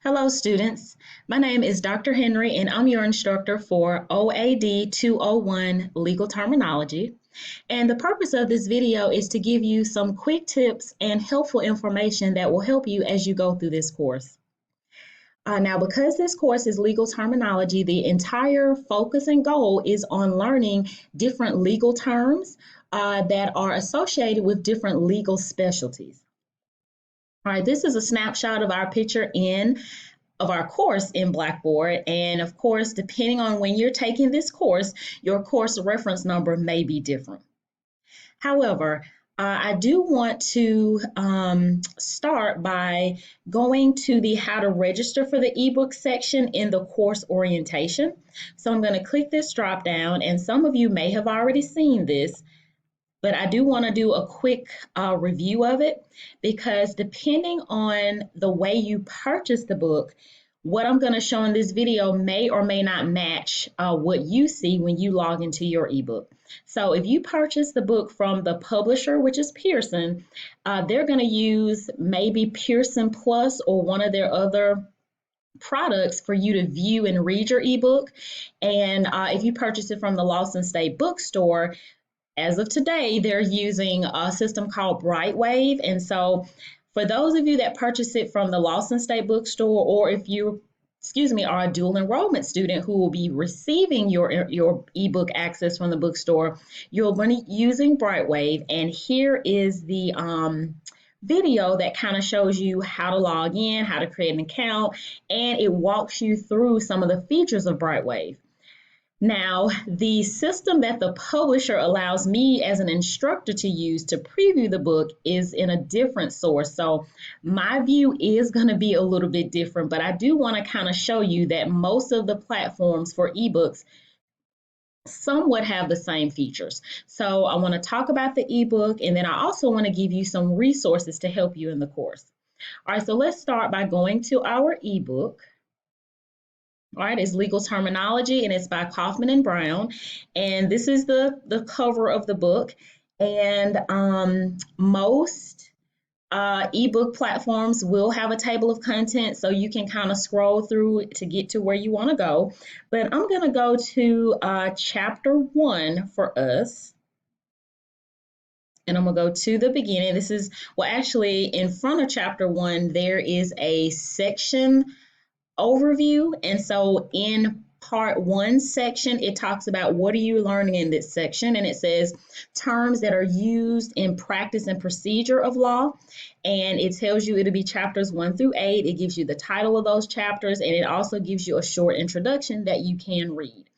Hello, students. My name is Dr. Henry, and I'm your instructor for OAD 201 Legal Terminology. And the purpose of this video is to give you some quick tips and helpful information that will help you as you go through this course. Now, because this course is legal terminology, the entire focus and goal is on learning different legal terms that are associated with different legal specialties. All right, this is a snapshot of our picture of our course in Blackboard. And of course, depending on when you're taking this course, your course reference number may be different. However, I do want to start by going to the how to register for the ebook section in the course orientation. So I'm going to click this drop down, and some of you may have already seen this, but I do want to do a quick review of it because depending on the way you purchase the book, what I'm going to show in this video may or may not match what you see when you log into your ebook. So if you purchase the book from the publisher, which is Pearson, they're going to use maybe Pearson Plus or one of their other products for you to view and read your ebook. And if you purchase it from the Lawson State Bookstore, as of today, they're using a system called Brightwave. And so for those of you that purchase it from the Lawson State Bookstore, or if you, are a dual enrollment student who will be receiving your ebook access from the bookstore, you're going to be using Brightwave. And here is the video that kind of shows you how to log in, how to create an account, and it walks you through some of the features of Brightwave. Now, the system that the publisher allows me as an instructor to use to preview the book is in a different source. So my view is going to be a little bit different, but I do want to kind of show you that most of the platforms for ebooks somewhat have the same features. So I want to talk about the ebook, and then I also want to give you some resources to help you in the course. All right, so let's start by going to our ebook. All right, it's legal terminology, and it's by Kaufman and Brown. And this is the cover of the book. And most ebook platforms will have a table of contents, so you can kind of scroll through to get to where you want to go. But I'm going to go to chapter 1 for us. And I'm going to go to the beginning. This is, well, actually, in front of chapter 1, there is a section overview. And so in part 1 section, it talks about what are you learning in this section. And it says terms that are used in practice and procedure of law. And it tells you it'll be chapters 1 through 8. It gives you the title of those chapters. And it also gives you a short introduction that you can read.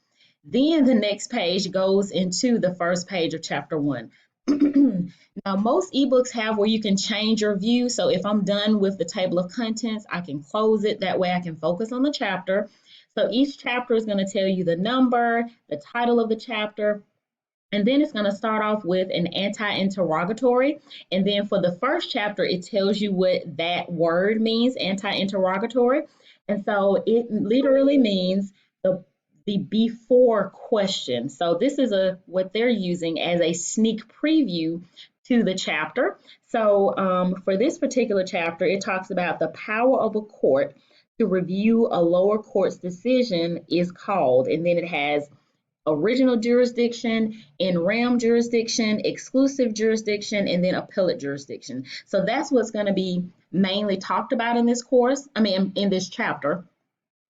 Then the next page goes into the first page of chapter 1. Now, most ebooks have where you can change your view. So if I'm done with the table of contents, I can close it. That way I can focus on the chapter. So each chapter is going to tell you the number, the title of the chapter, and then it's going to start off with an anti-interrogatory. And then for the first chapter, it tells you what that word means, anti-interrogatory. And so it literally means the before question. So this is what they're using as a sneak preview to the chapter. So for this particular chapter, it talks about the power of a court to review a lower court's decision is called, and then it has original jurisdiction, in rem jurisdiction, exclusive jurisdiction, and then appellate jurisdiction. So that's what's going to be mainly talked about in this course, in this chapter.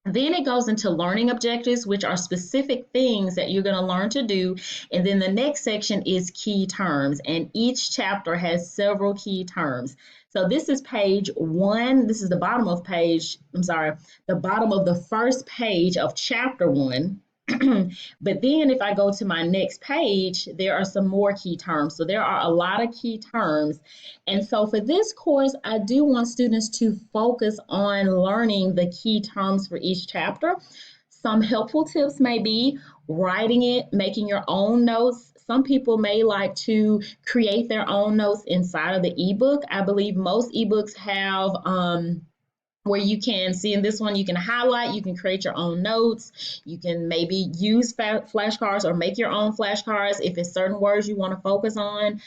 Then it goes into learning objectives, which are specific things that you're going to learn to do. And then the next section is key terms. And each chapter has several key terms. So this is page 1. This is the bottom of the bottom of the first page of chapter 1. But then if I go to my next page, there are some more key terms. So there are a lot of key terms. And so for this course, I do want students to focus on learning the key terms for each chapter. Some helpful tips may be writing it, making your own notes. Some people may like to create their own notes inside of the ebook. I believe most ebooks have where you can see in this one, you can highlight, you can create your own notes, you can maybe use flashcards or make your own flashcards if it's certain words you want to focus on.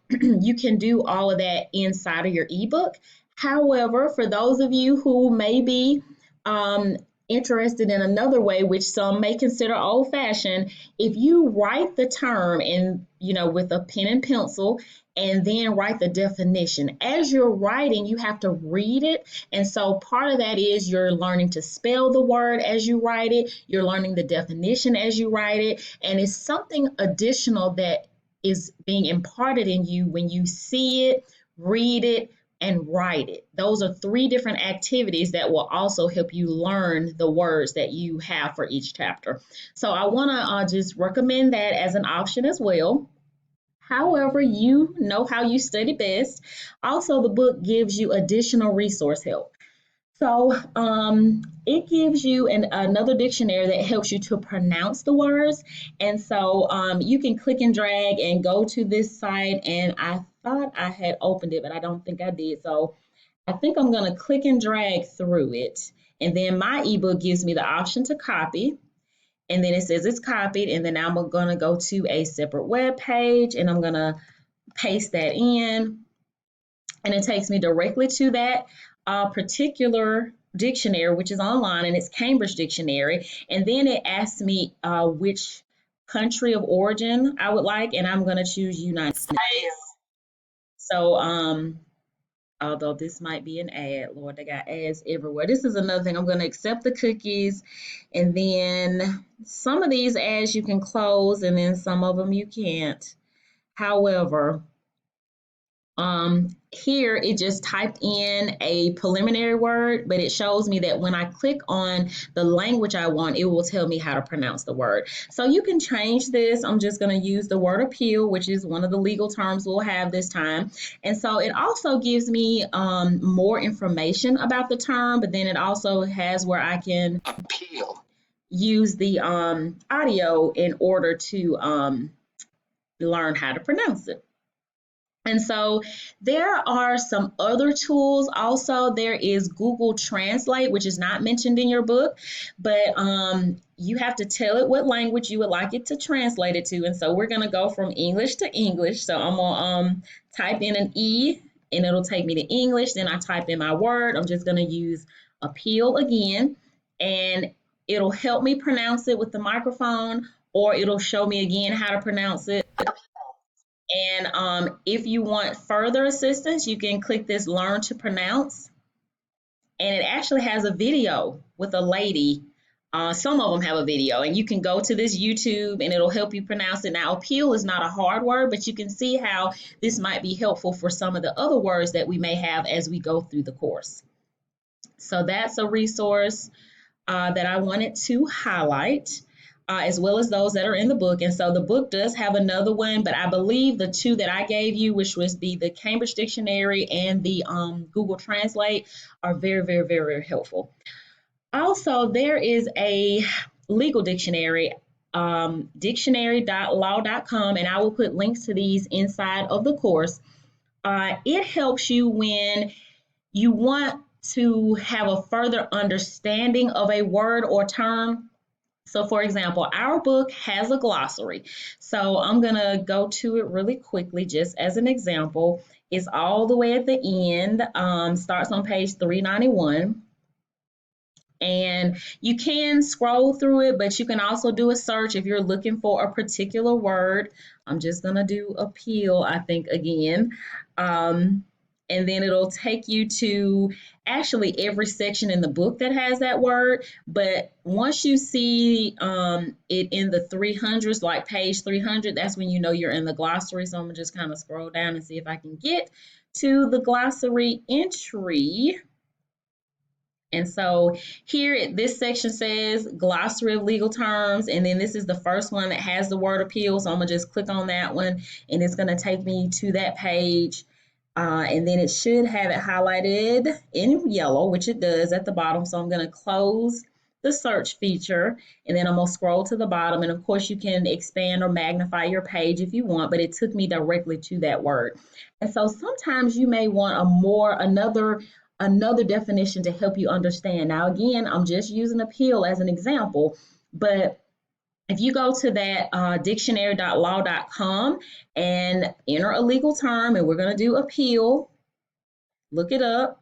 You can do all of that inside of your ebook. However, for those of you who may be um, interested in another way, which some may consider old-fashioned, if you write the term in, with a pen and pencil, and then write the definition. As you're writing, you have to read it. And so part of that is you're learning to spell the word as you write it. You're learning the definition as you write it. And it's something additional that is being imparted in you when you see it, read it, and write it. Those are three different activities that will also help you learn the words that you have for each chapter. So I want to just recommend that as an option as well. However, you know how you study best. Also, the book gives you additional resource help. So it gives you another dictionary that helps you to pronounce the words. And so you can click and drag and go to this site. And I thought I had opened it, but I don't think I did. So I think I'm going to click and drag through it. And then my ebook gives me the option to copy. And then it says it's copied. And then I'm going to go to a separate web page and I'm going to paste that in. And it takes me directly to that particular dictionary, which is online, and it's Cambridge Dictionary. And then it asks me which country of origin I would like, and I'm going to choose United States. So, although this might be an ad, Lord, they got ads everywhere. This is another thing. I'm going to accept the cookies, and then some of these ads you can close, and then some of them you can't. However, here it just typed in a preliminary word, but it shows me that when I click on the language I want, it will tell me how to pronounce the word. So you can change this. I'm just going to use the word appeal, which is one of the legal terms we'll have this time. And so it also gives me more information about the term, but then it also has where I can appeal, use the audio in order to learn how to pronounce it. And so there are some other tools also. There is Google Translate, which is not mentioned in your book, but you have to tell it what language you would like it to translate it to. And so we're going to go from English to English. So I'm going to type in an E and it'll take me to English. Then I type in my word. I'm just going to use appeal again, and it'll help me pronounce it with the microphone, or it'll show me again how to pronounce it. And if you want further assistance, you can click this Learn to Pronounce. And it actually has a video with a lady. Some of them have a video. And you can go to this YouTube and it'll help you pronounce it. Now, appeal is not a hard word, but you can see how this might be helpful for some of the other words that we may have as we go through the course. So that's a resource that I wanted to highlight. As well as those that are in the book. And so the book does have another one, but I believe the two that I gave you, which was the Cambridge Dictionary and the Google Translate, are very, very, very helpful. Also, there is a legal dictionary, dictionary.law.com, and I will put links to these inside of the course. It helps you when you want to have a further understanding of a word or term. So for example, our book has a glossary. So I'm going to go to it really quickly just as an example. It's all the way at the end, starts on page 391. And you can scroll through it, but you can also do a search if you're looking for a particular word. I'm just going to do appeal, I think, again. And then it'll take you to actually every section in the book that has that word. But once you see it in the 300s, like page 300, that's when you know you're in the glossary. So I'm going to just kind of scroll down and see if I can get to the glossary entry. And so here, this section says glossary of legal terms, and then this is the first one that has the word appeal. So I'm going to just click on that one, and it's going to take me to that page. And then it should have it highlighted in yellow, which it does at the bottom. So I'm going to close the search feature, and then I'm going to scroll to the bottom. And of course, you can expand or magnify your page if you want, but it took me directly to that word. And so sometimes you may want another definition to help you understand. Now, again, I'm just using appeal as an example, but if you go to that dictionary.law.com and enter a legal term, and we're going to do appeal, look it up,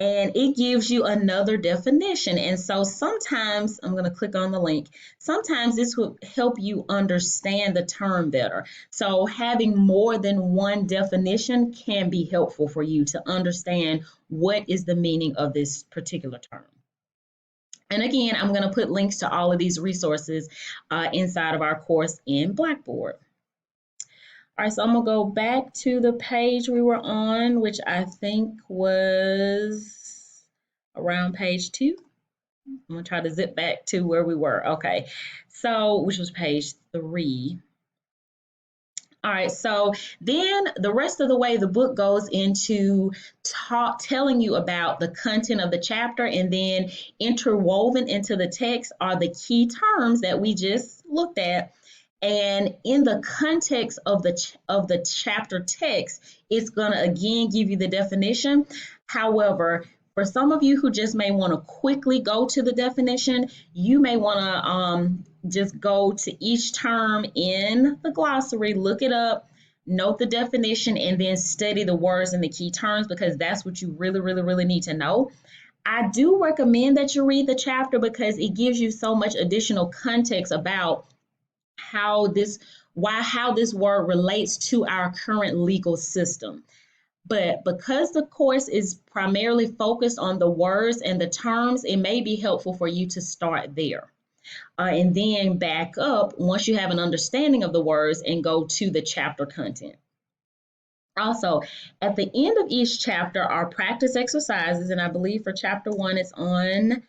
and it gives you another definition. And so sometimes I'm going to click on the link. Sometimes this will help you understand the term better. So having more than one definition can be helpful for you to understand what is the meaning of this particular term. And again, I'm going to put links to all of these resources inside of our course in Blackboard. All right, so I'm gonna go back to the page we were on, which I think was around page 2. I'm gonna try to zip back to where we were. Okay, so which was page 3. All right, so then the rest of the way the book goes into telling you about the content of the chapter, and then interwoven into the text are the key terms that we just looked at. And in the context of the chapter text, it's going to again give you the definition. However, for some of you who just may want to quickly go to the definition, you may want to just go to each term in the glossary, look it up, note the definition, and then study the words and the key terms, because that's what you really need to know. I do recommend that you read the chapter because it gives you so much additional context about how this word relates to our current legal system. But because the course is primarily focused on the words and the terms, it may be helpful for you to start there. And then back up once you have an understanding of the words and go to the chapter content. Also, at the end of each chapter are practice exercises, and I believe for chapter 1 it's on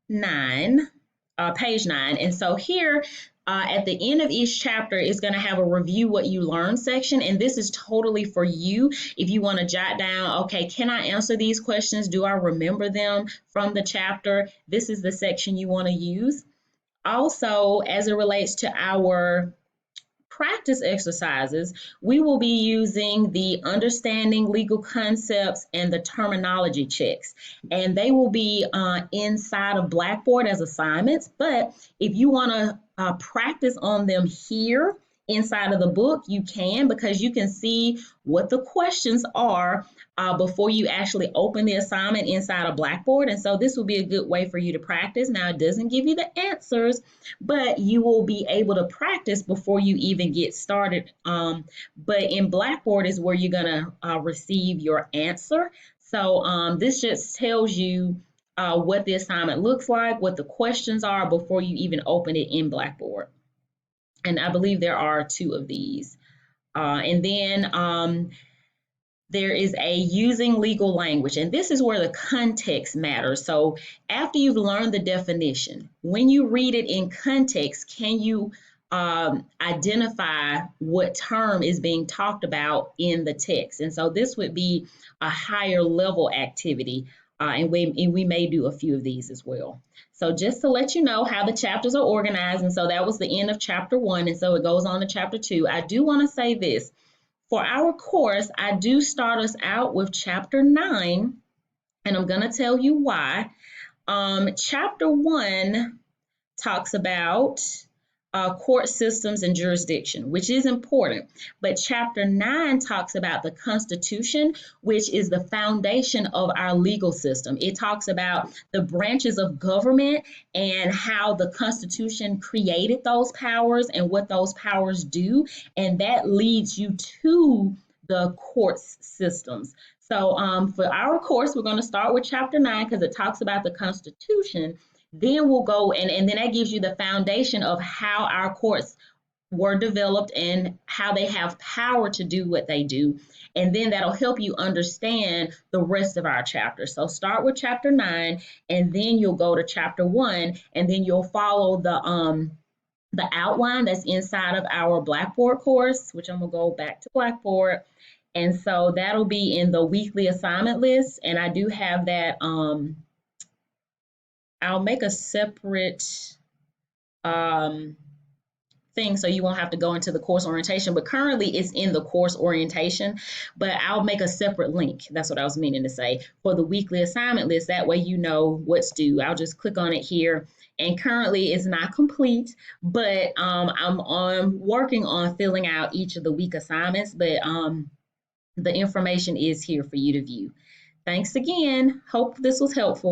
page 9. And so here at the end of each chapter is going to have a review what you learned section, and this is totally for you if you want to jot down, okay, can I answer these questions? Do I remember them from the chapter? This is the section you want to use. Also, as it relates to our practice exercises, we will be using the understanding legal concepts and the terminology checks, and they will be inside of Blackboard as assignments. But if you want to practice on them here inside of the book, you can, because you can see what the questions are before you actually open the assignment inside of Blackboard. And so this will be a good way for you to practice. Now, it doesn't give you the answers, but you will be able to practice before you even get started. But in Blackboard is where you're going to receive your answer. So this just tells you what the assignment looks like, what the questions are before you even open it in Blackboard. And I believe there are 2 of these. And then there is a using legal language, and this is where the context matters. So after you've learned the definition, when you read it in context, can you identify what term is being talked about in the text? And so this would be a higher level activity, and we may do a few of these as well. So just to let you know how the chapters are organized, and so that was the end of chapter 1, and so it goes on to chapter 2. I do want to say this. For our course, I do start us out with chapter 9, and I'm going to tell you why. Chapter 1 talks about court systems and jurisdiction, which is important. But chapter 9 talks about the Constitution, which is the foundation of our legal system. It talks about the branches of government and how the Constitution created those powers and what those powers do. And that leads you to the courts systems. So for our course, we're going to start with chapter 9 because it talks about the Constitution. Then we'll go and then that gives you the foundation of how our courts were developed and how they have power to do what they do. And then that'll help you understand the rest of our chapters. So start with chapter 9, and then you'll go to chapter 1, and then you'll follow the outline that's inside of our Blackboard course, which I'm gonna go back to Blackboard. And so that'll be in the weekly assignment list. And I do have that I'll make a separate thing so you won't have to go into the course orientation, but currently it's in the course orientation, but I'll make a separate link. That's what I was meaning to say for the weekly assignment list. That way you know what's due. I'll just click on it here, and currently it's not complete, but I'm working on filling out each of the week assignments, but the information is here for you to view. Thanks again. Hope this was helpful.